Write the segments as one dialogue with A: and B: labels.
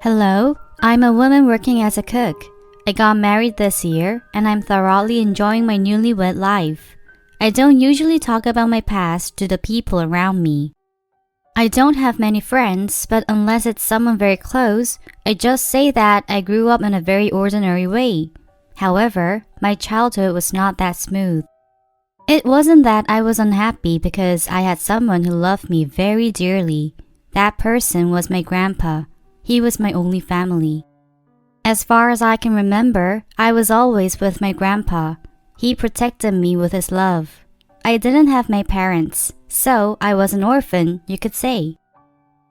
A: Hello, I'm a woman working as a cook. I got married this year and I'm thoroughly enjoying my newlywed life. I don't usually talk about my past to the people around me. I don't have many friends, but unless it's someone very close, I just say that I grew up in a very ordinary way. However, my childhood was not that smooth. It wasn't that I was unhappy because I had someone who loved me very dearly. That person was my grandpa. He was my only family. As far as I can remember, I was always with my grandpa. He protected me with his love. I didn't have my parents, so I was an orphan, you could say.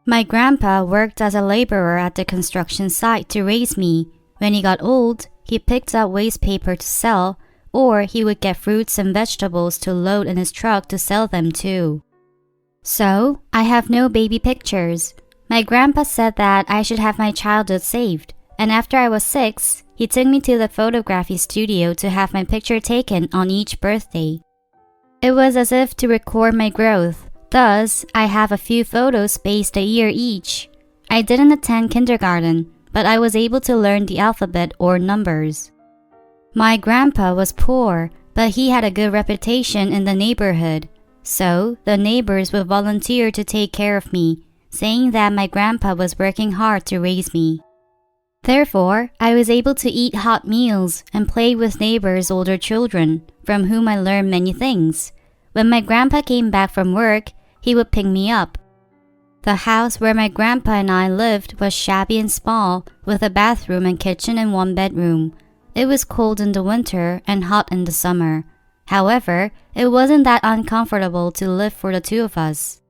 A: My grandpa worked as a laborer at the construction site to raise me. When he got old, he picked up waste paper to sell, or he would get fruits and vegetables to load in his truck to sell them too. So, I have no baby pictures. My grandpa said that I should have my childhood saved, and after I was 6, he took me to the photography studio to have my picture taken on each birthday. It was as if to record my growth, thus I have a few photos spaced a year each. I didn't attend kindergarten, but I was able to learn the alphabet or numbers. My grandpa was poor, but he had a good reputation in the neighborhood, so the neighbors would volunteer to take care of me, saying that my grandpa was working hard to raise me. Therefore, I was able to eat hot meals and play with neighbors' older children, from whom I learned many things. When my grandpa came back from work, he would pick me up. The house where my grandpa and I lived was shabby and small, with a bathroom and kitchen and one bedroom. It was cold in the winter and hot in the summer. However, it wasn't that uncomfortable to live for the two of us.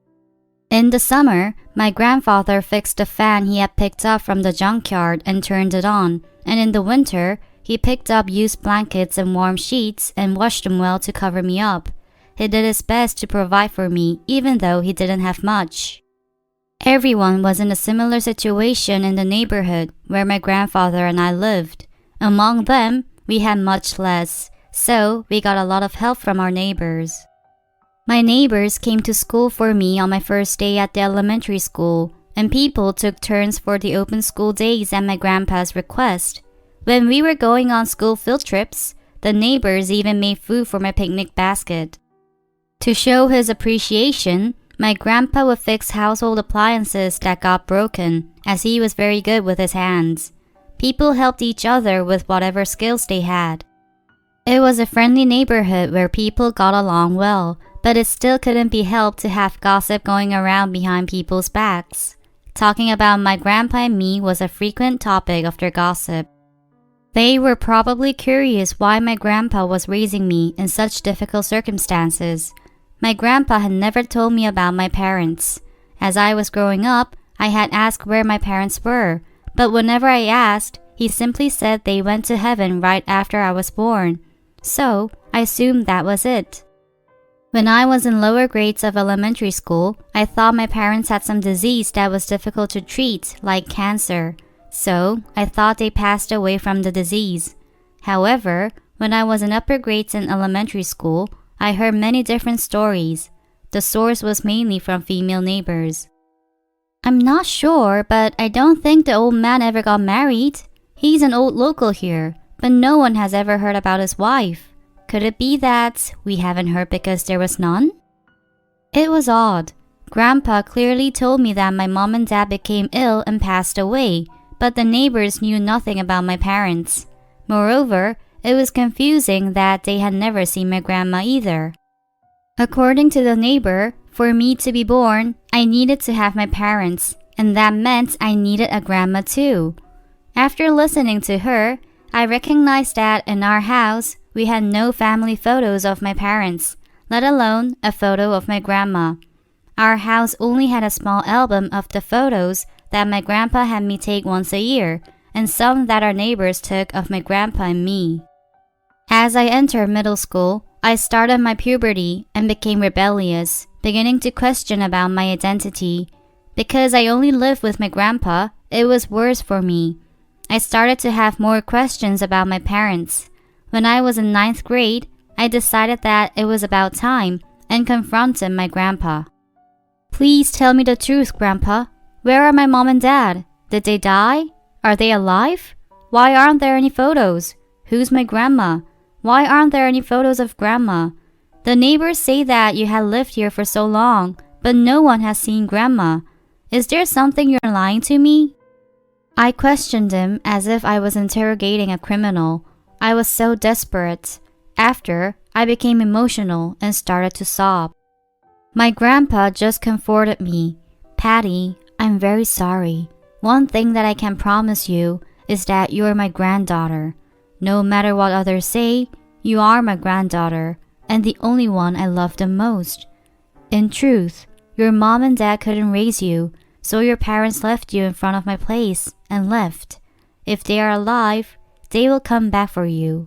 A: In the summer, my grandfather fixed the fan he had picked up from the junkyard and turned it on, and in the winter, he picked up used blankets and warm sheets and washed them well to cover me up. He did his best to provide for me even though he didn't have much. Everyone was in a similar situation in the neighborhood where my grandfather and I lived. Among them, we had much less, so we got a lot of help from our neighbors. My neighbors came to school for me on my first day at the elementary school, and people took turns for the open school days at my grandpa's request. When we were going on school field trips, the neighbors even made food for my picnic basket. To show his appreciation, my grandpa would fix household appliances that got broken, as he was very good with his hands. People helped each other with whatever skills they had. It was a friendly neighborhood where people got along well, but it still couldn't be helped to have gossip going around behind people's backs. Talking about my grandpa and me was a frequent topic of their gossip. They were probably curious why my grandpa was raising me in such difficult circumstances. My grandpa had never told me about my parents. As I was growing up, I had asked where my parents were, but whenever I asked, he simply said they went to heaven right after I was born. So, I assumed that was it. When I was in lower grades of elementary school, I thought my parents had some disease that was difficult to treat, like cancer. So, I thought they passed away from the disease. However, when I was in upper grades in elementary school, I heard many different stories. The source was mainly from female neighbors. I'm not sure, but I don't think the old man ever got married. He's an old local here, but no one has ever heard about his wife. Could it be that we haven't heard because there was none? It was odd. Grandpa clearly told me that my mom and dad became ill and passed away, but the neighbors knew nothing about my parents. Moreover, it was confusing that they had never seen my grandma either. According to the neighbor, for me to be born, I needed to have my parents, and that meant I needed a grandma too. After listening to her, I recognized that in our house, we had no family photos of my parents, let alone a photo of my grandma. Our house only had a small album of the photos that my grandpa had me take once a year, and some that our neighbors took of my grandpa and me. As I entered middle school, I started my puberty and became rebellious, beginning to question about my identity. Because I only lived with my grandpa, it was worse for me. I started to have more questions about my parents. When I was in 9th grade, I decided that it was about time and confronted my grandpa. Please tell me the truth, Grandpa. Where are my mom and dad? Did they die? Are they alive? Why aren't there any photos? Who's my grandma? Why aren't there any photos of grandma? The neighbors say that you had lived here for so long, but no one has seen grandma. Is there something you're lying to me? I questioned him as if I was interrogating a criminal. I was so desperate. After, I became emotional and started to sob. My grandpa just comforted me. Patty, I'm very sorry. One thing that I can promise you is that you are my granddaughter. No matter what others say, you are my granddaughter, and the only one I love the most. In truth, your mom and dad couldn't raise you, so your parents left you in front of my place and left. If they are alive, they will come back for you.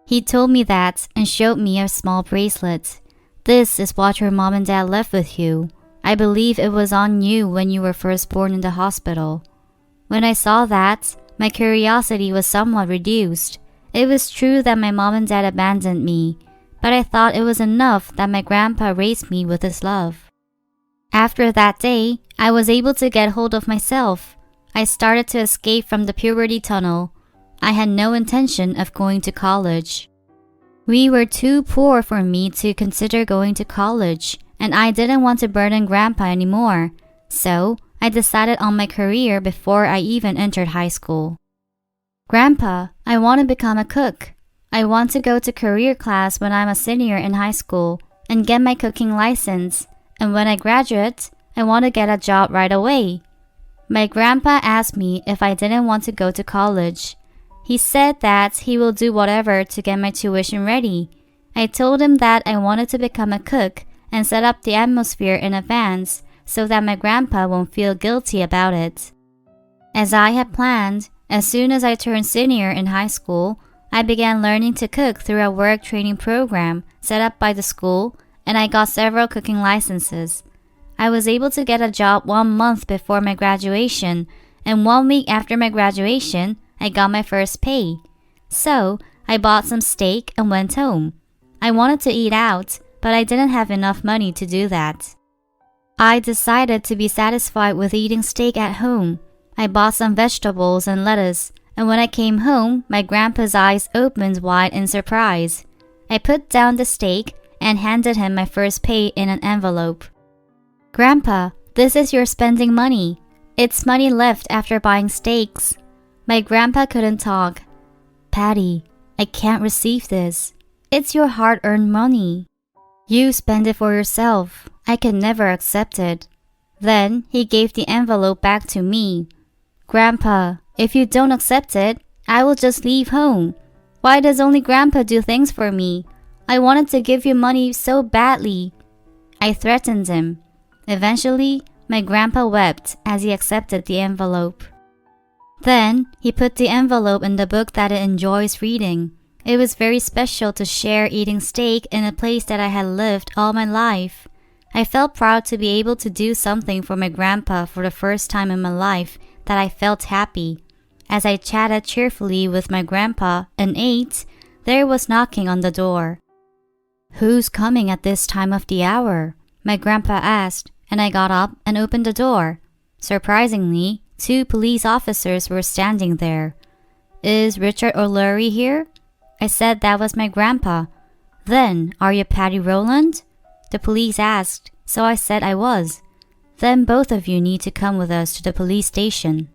A: He told me that and showed me a small bracelet. This is what your mom and dad left with you. I believe it was on you when you were first born in the hospital. When I saw that, my curiosity was somewhat reduced. It was true that my mom and dad abandoned me, but I thought it was enough that my grandpa raised me with his love. After that day, I was able to get hold of myself. I started to escape from the puberty tunnel. I had no intention of going to college. We were too poor for me to consider going to college, and I didn't want to burden Grandpa anymore, so I decided on my career before I even entered high school. Grandpa, I want to become a cook. I want to go to career class when I'm a senior in high school and get my cooking license, and when I graduate, I want to get a job right away. My grandpa asked me if I didn't want to go to college. He said that he will do whatever to get my tuition ready. I told him that I wanted to become a cook and set up the atmosphere in advance so that my grandpa won't feel guilty about it. As I had planned, as soon as I turned senior in high school, I began learning to cook through a work training program set up by the school, and I got several cooking licenses. I was able to get a job 1 month before my graduation, and 1 week after my graduation, I got my first pay. So, I bought some steak and went home. I wanted to eat out, but I didn't have enough money to do that. I decided to be satisfied with eating steak at home. I bought some vegetables and lettuce, and when I came home, my grandpa's eyes opened wide in surprise. I put down the steak and handed him my first pay in an envelope. Grandpa, this is your spending money. It's money left after buying steaks. My grandpa couldn't talk. Patty, I can't receive this. It's your hard-earned money. You spend it for yourself. I can never accept it. Then he gave the envelope back to me. Grandpa, if you don't accept it, I will just leave home. Why does only Grandpa do things for me? I wanted to give you money so badly. I threatened him. Eventually, my grandpa wept as he accepted the envelope. Then, he put the envelope in the book that it enjoys reading. It was very special to share eating steak in a place that I had lived all my life. I felt proud to be able to do something for my grandpa for the first time in my life that I felt happy. As I chatted cheerfully with my grandpa and ate, there was knocking on the door. Who's coming at this time of the hour? My grandpa asked, and I got up and opened the door. Surprisingly, 2 police officers were standing there. Is Richard O'Leary here? I said that was my grandpa. Then, are you Patty Rowland? The police asked, so I said I was. Then both of you need to come with us to the police station.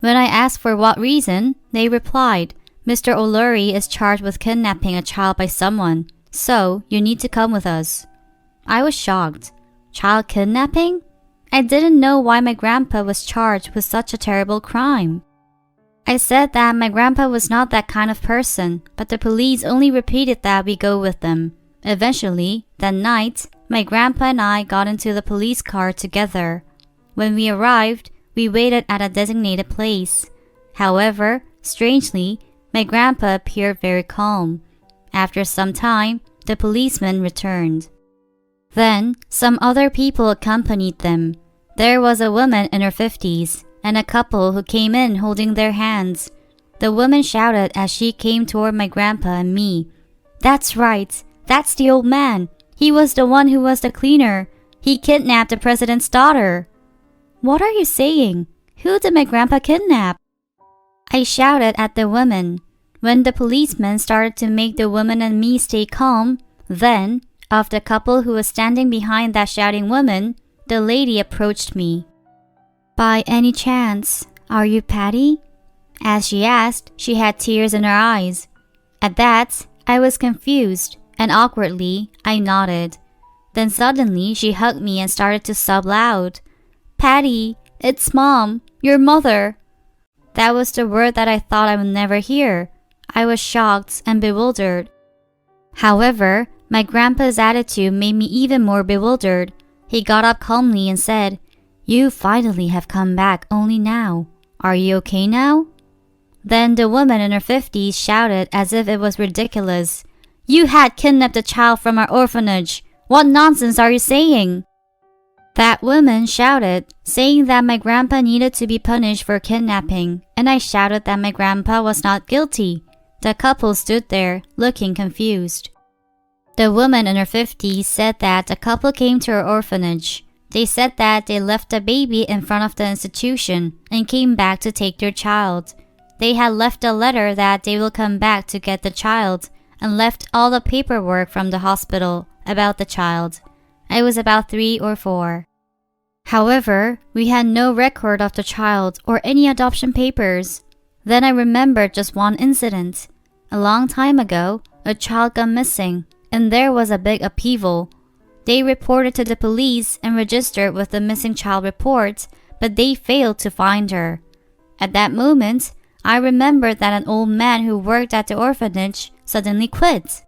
A: When I asked for what reason, they replied, Mr. O'Leary is charged with kidnapping a child by someone, so you need to come with us. I was shocked. Child kidnapping? I didn't know why my grandpa was charged with such a terrible crime. I said that my grandpa was not that kind of person, but the police only repeated that we go with them. Eventually, that night, my grandpa and I got into the police car together. When we arrived, we waited at a designated place. However, strangely, my grandpa appeared very calm. After some time, the policeman returned. Then, some other people accompanied them. There was a woman in her 50s and a couple who came in holding their hands. The woman shouted as she came toward my grandpa and me. That's right. That's the old man. He was the one who was the cleaner. He kidnapped the president's daughter. What are you saying? Who did my grandpa kidnap?" I shouted at the woman. When the policeman started to make the woman and me stay calm, then, of the couple who was standing behind that shouting woman, the lady approached me. "By any chance, are you Patty?" As she asked, she had tears in her eyes. At that, I was confused, and awkwardly, I nodded. Then suddenly, she hugged me and started to sob loud. "Patty, it's Mom, your mother." That was the word that I thought I would never hear. I was shocked and bewildered. However, my grandpa's attitude made me even more bewildered. He got up calmly and said, "You finally have come back only now. Are you okay now?" Then the woman in her 50s shouted as if it was ridiculous. "You had kidnapped a child from our orphanage. What nonsense are you saying?" That woman shouted, saying that my grandpa needed to be punished for kidnapping, and I shouted that my grandpa was not guilty. The couple stood there, looking confused. The woman in her 50s said that the couple came to her orphanage. They said that they left the baby in front of the institution and came back to take their child. They had left a letter that they will come back to get the child and left all the paperwork from the hospital about the child. I was about 3 or 4. However, we had no record of the child or any adoption papers. Then I remembered just one incident. A long time ago, a child got missing, and there was a big upheaval. They reported to the police and registered with the missing child report, but they failed to find her. At that moment, I remembered that an old man who worked at the orphanage suddenly quit.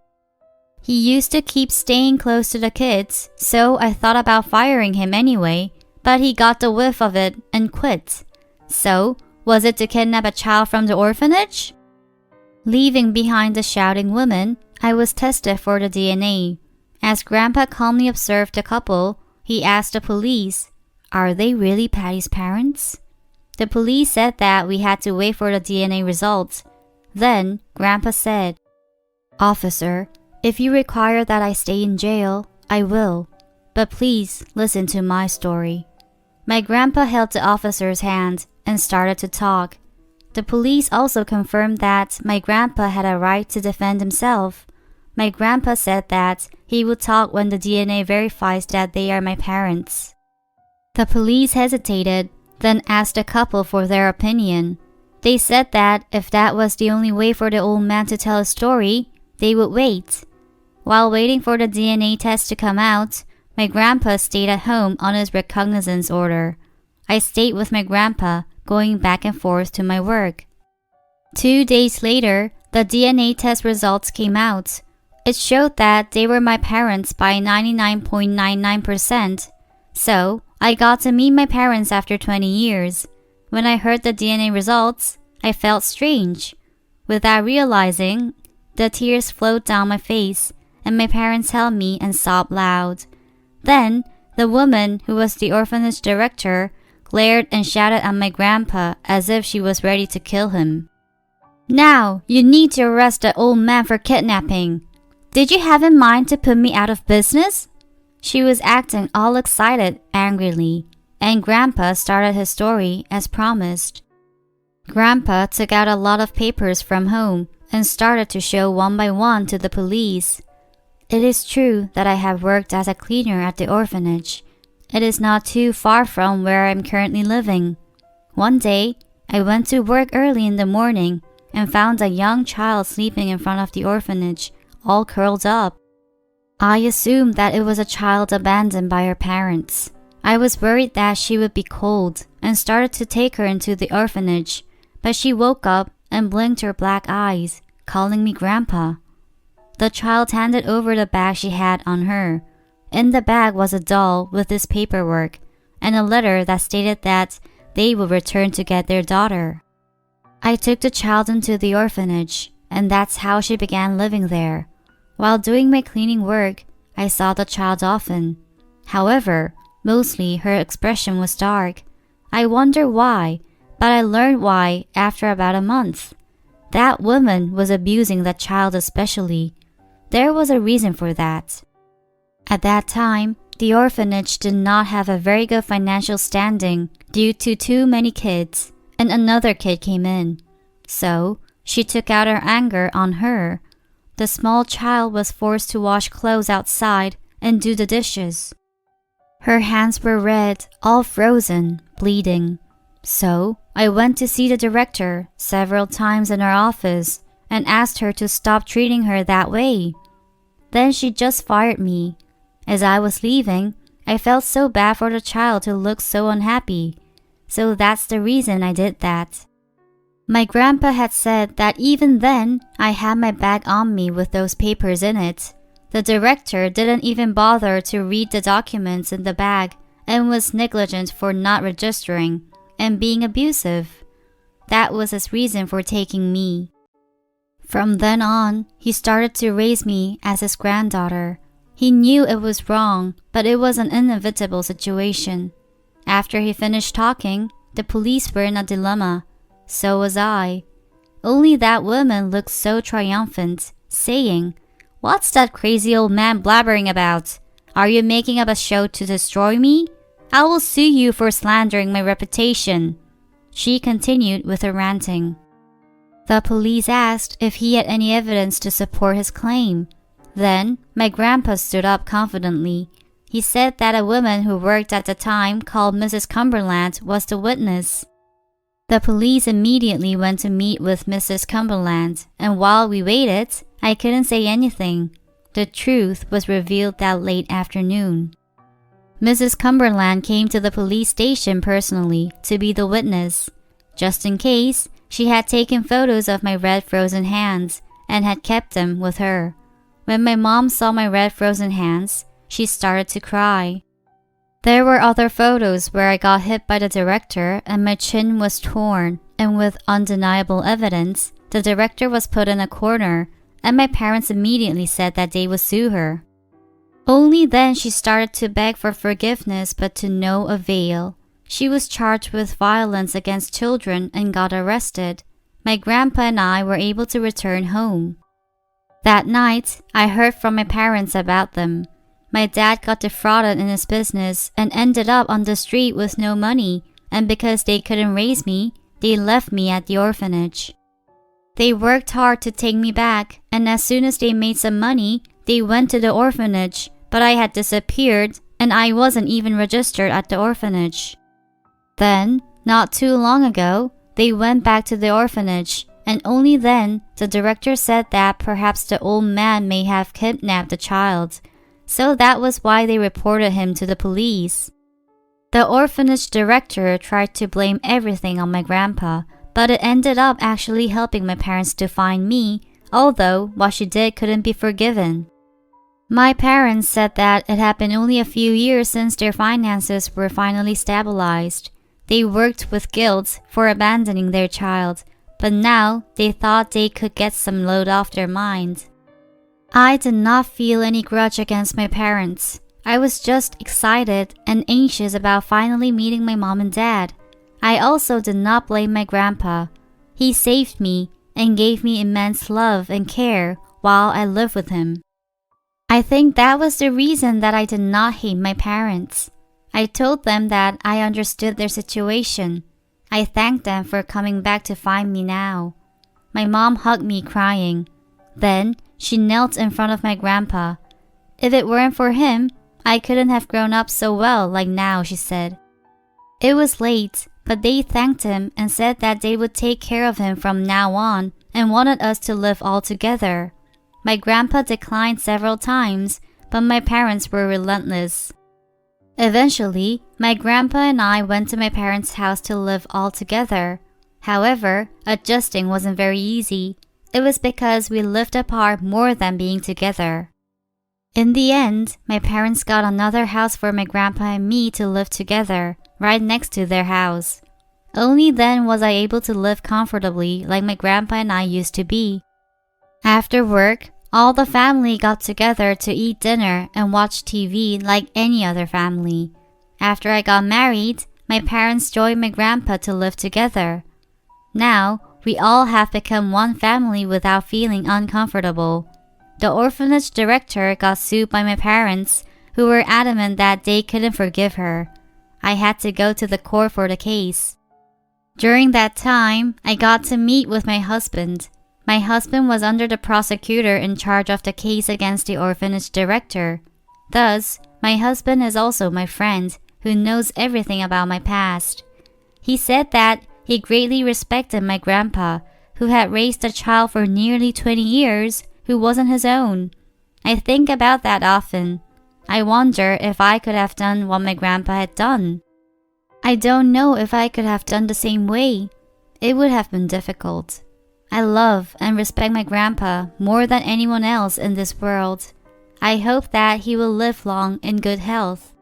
A: He used to keep staying close to the kids, so I thought about firing him anyway, but he got the whiff of it and quit. So, was it to kidnap a child from the orphanage? Leaving behind the shouting woman, I was tested for the DNA. As Grandpa calmly observed the couple, he asked the police, "Are they really Patty's parents?" The police said that we had to wait for the DNA results. Then, Grandpa said, "Officer, if you require that I stay in jail, I will. But please listen to my story." My grandpa held the officer's hand and started to talk. The police also confirmed that my grandpa had a right to defend himself. My grandpa said that he would talk when the DNA verifies that they are my parents. The police hesitated, then asked the couple for their opinion. They said that if that was the only way for the old man to tell a story, they would wait. While waiting for the DNA test to come out, my grandpa stayed at home on his recognizance order. I stayed with my grandpa, going back and forth to my work. 2 days later, the DNA test results came out. It showed that they were my parents by 99.99%. So, I got to meet my parents after 20 years. When I heard the DNA results, I felt strange. Without realizing, the tears flowed down my face, and my parents held me and sobbed loud. Then, the woman who was the orphanage director glared and shouted at my grandpa as if she was ready to kill him. "Now, you need to arrest that old man for kidnapping. Did you have in mind to put me out of business?" She was acting all excited angrily, and Grandpa started his story as promised. Grandpa took out a lot of papers from home and started to show one by one to the police. "It is true that I have worked as a cleaner at the orphanage. It is not too far from where I am currently living. One day, I went to work early in the morning and found a young child sleeping in front of the orphanage, all curled up. I assumed that it was a child abandoned by her parents. I was worried that she would be cold and started to take her into the orphanage, but she woke up and blinked her black eyes, calling me Grandpa. The child handed over the bag she had on her. In the bag was a doll with this paperwork and a letter that stated that they would return to get their daughter. I took the child into the orphanage, and that's how she began living there. While doing my cleaning work, I saw the child often. However, mostly her expression was dark. I wonder why, but I learned why after about a month. That woman was abusing that child especially. There was a reason for that. At that time, the orphanage did not have a very good financial standing due to too many kids, and another kid came in. So, she took out her anger on her. The small child was forced to wash clothes outside and do the dishes. Her hands were red, all frozen, bleeding. So, I went to see the director several times in her office and asked her to stop treating her that way. Then she just fired me. As I was leaving, I felt so bad for the child who looked so unhappy. So that's the reason I did that. My grandpa had said that even then, I had my bag on me with those papers in it. The director didn't even bother to read the documents in the bag and was negligent for not registering and being abusive. That was his reason for taking me. From then on, he started to raise me as his granddaughter. He knew it was wrong, but it was an inevitable situation. After he finished talking, the police were in a dilemma. So was I. Only that woman looked so triumphant, saying, "What's that crazy old man blabbering about? Are you making up a show to destroy me? I will sue you for slandering my reputation." She continued with her ranting. The police asked if he had any evidence to support his claim. Then, my grandpa stood up confidently. He said that a woman who worked at the time called Mrs. Cumberland was the witness. The police immediately went to meet with Mrs. Cumberland, and while we waited, I couldn't say anything. The truth was revealed that late afternoon. Mrs. Cumberland came to the police station personally to be the witness. Just in case, she had taken photos of my red frozen hands and had kept them with her. When my mom saw my red frozen hands, she started to cry. There were other photos where I got hit by the director and my chin was torn, and with undeniable evidence, the director was put in a corner, and my parents immediately said that they would sue her. Only then she started to beg for forgiveness, but to no avail. She was charged with violence against children and got arrested. My grandpa and I were able to return home. That night, I heard from my parents about them. My dad got defrauded in his business and ended up on the street with no money, and because they couldn't raise me, they left me at the orphanage. They worked hard to take me back, and as soon as they made some money, they went to the orphanage, but I had disappeared and I wasn't even registered at the orphanage. Then, not too long ago, they went back to the orphanage, and only then the director said that perhaps the old man may have kidnapped the child. So that was why they reported him to the police. The orphanage director tried to blame everything on my grandpa, but it ended up actually helping my parents to find me, although what she did couldn't be forgiven. My parents said that it had been only a few years since their finances were finally stabilized. They worked with guilt for abandoning their child, but now they thought they could get some load off their mind. I did not feel any grudge against my parents. I was just excited and anxious about finally meeting my mom and dad. I also did not blame my grandpa. He saved me and gave me immense love and care while I lived with him. I think that was the reason that I did not hate my parents. I told them that I understood their situation. I thanked them for coming back to find me now. My mom hugged me crying. Then, she knelt in front of my grandpa. If it weren't for him, I couldn't have grown up so well like now, she said. It was late, but they thanked him and said that they would take care of him from now on and wanted us to live all together. My grandpa declined several times, but my parents were relentless. Eventually, my grandpa and I went to my parents' house to live all together. However, adjusting wasn't very easy. It was because we lived apart more than being together. In the end, my parents got another house for my grandpa and me to live together, right next to their house. Only then was I able to live comfortably like my grandpa and I used to be. After work, all the family got together to eat dinner and watch TV like any other family. After I got married, my parents joined my grandpa to live together. Now, we all have become one family without feeling uncomfortable. The orphanage director got sued by my parents, who were adamant that they couldn't forgive her. I had to go to the court for the case. During that time, I got to meet with my husband. My husband was under the prosecutor in charge of the case against the orphanage director. Thus, my husband is also my friend who knows everything about my past. He said that he greatly respected my grandpa, who had raised a child for nearly 20 years who wasn't his own. I think about that often. I wonder if I could have done what my grandpa had done. I don't know if I could have done the same way. It would have been difficult. I love and respect my grandpa more than anyone else in this world. I hope that he will live long in good health.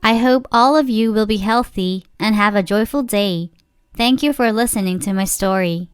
A: I hope all of you will be healthy and have a joyful day. Thank you for listening to my story.